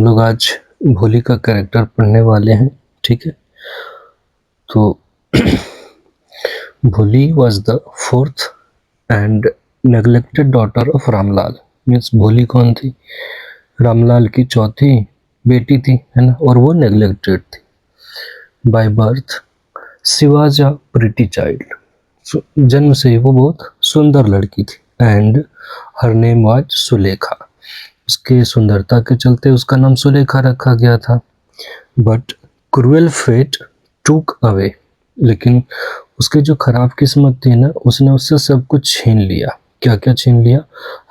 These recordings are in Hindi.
हम लोग आज भोली का कैरेक्टर पढ़ने वाले हैं। ठीक है, तो भोली was the fourth and neglected daughter of Ramlal. Means भोली कौन थी? रामलाल की चौथी बेटी थी, है ना, और वो नेग्लेक्टेड थी। By birth she was a pretty child. जन्म से ही वो बहुत सुंदर लड़की थी। And her name was Sulekha. उसके सुंदरता के चलते उसका नाम सुलेखा रखा गया था। बट क्रूएल फेट टूक अवे, लेकिन उसकी जो खराब किस्मत थी ना, उसने उससे सब कुछ छीन लिया। क्या क्या छीन लिया?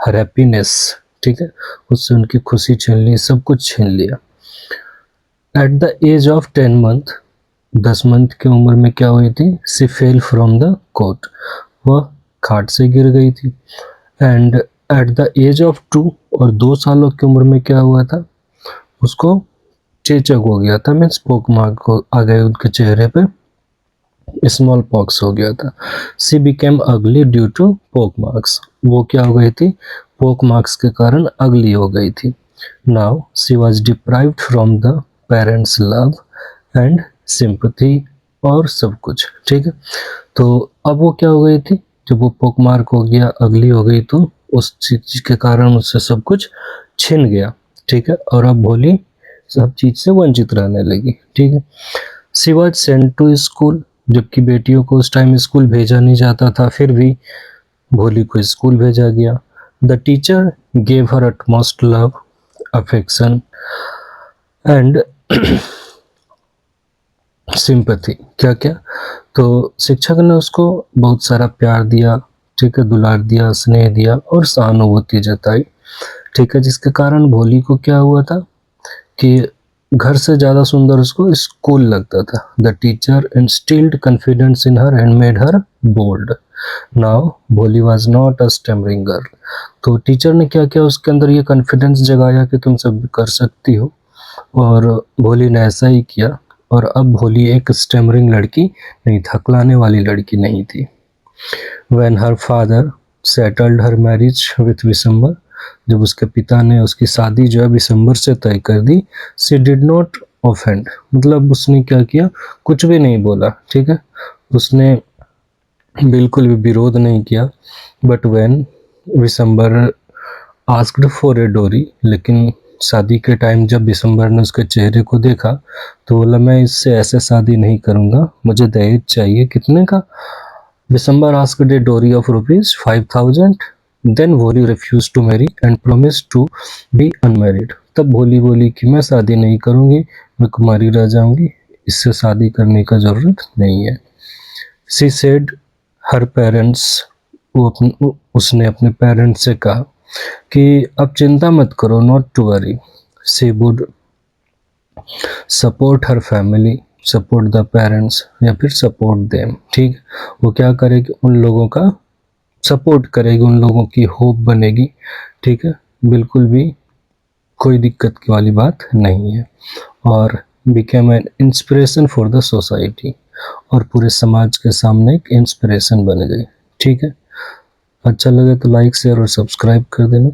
हर हैप्पीनेस, ठीक है, उससे उनकी खुशी छीन ली, सब कुछ छीन लिया। At the age of 10 month, 10 month की उम्र में क्या हुई थी? She fell from the cot, वह खाट से गिर गई थी। And at the age of 2, और 2 सालों की उम्र में क्या हुआ था? उसको चेचक हो गया था, मीन्स पोक मार्क आ गए उनके चेहरे पे, स्मॉल पॉक्स हो गया था। सी बिकेम अगली ड्यू टू पोक मार्क्स, वो क्या हो गई थी? पोक मार्क्स के कारण अगली हो गई थी। Now see was deprived from the parents love and sympathy, और सब कुछ। ठीक है, तो अब वो क्या हो गई थी? जब वो पोक मार्क हो गया, अगली हो गई, तो उस चीज के कारण उससे सब कुछ छिन गया। ठीक है, और अब भोली सब चीज से वंचित रहने लगी। ठीक है, she was sent to school, जबकि बेटियों को उस टाइम स्कूल भेजा नहीं जाता था, फिर भी भोली को स्कूल भेजा गया। The teacher gave her utmost love, affection and sympathy. क्या क्या? तो शिक्षक ने उसको बहुत सारा प्यार दिया, ठीक है, दुलार दिया, स्नेह दिया और सहानुभूति जताई। ठीक है, जिसके कारण भोली को क्या हुआ था कि घर से ज़्यादा सुंदर उसको स्कूल लगता था। The teacher instilled confidence in her and made her bold. Now Bholi was not a stammering girl. तो टीचर ने क्या किया? उसके अंदर ये कॉन्फिडेंस जगाया कि तुम सब कर सकती हो, और भोली ने ऐसा ही किया। और अब भोली एक स्टैमरिंग लड़की नहीं, थकलाने वाली लड़की नहीं थी। When her father settled her marriage with Vishambar, जब उसके पिता ने उसकी शादी जो है विशंबर से तय कर दी, she did not offend, मतलब उसने क्या किया? कुछ भी नहीं बोला। ठीक है, उसने बिल्कुल भी विरोध नहीं किया। But when Vishambar asked for a डोरी, लेकिन शादी के टाइम जब विशंबर ने उसके चेहरे को देखा तो बोला, मैं इससे ऐसे शादी नहीं करूँगा, मुझे दहेज चाहिए। कितने का? December asked a dowry of rupees 5,000. Then भोली refused to marry and promised to be unmarried. तब भोली बोली कि मैं शादी नहीं करूँगी, मैं कुमारी रह जाऊँगी, इससे शादी करने का ज़रूरत नहीं है। She said her parents, उसने अपने पेरेंट्स से कहा कि अब चिंता मत करो, not to worry. She would support her family, support the parents, या फिर सपोर्ट देम। ठीक, वो क्या करेगी? उन लोगों का सपोर्ट करेगी, उन लोगों की होप बनेगी। ठीक है, बिल्कुल भी कोई दिक्कत की वाली बात नहीं है। और became an inspiration for the society, और पूरे समाज के सामने एक इंस्पिरेशन बन गई। ठीक है, अच्छा लगे तो लाइक शेयर और सब्सक्राइब कर देना।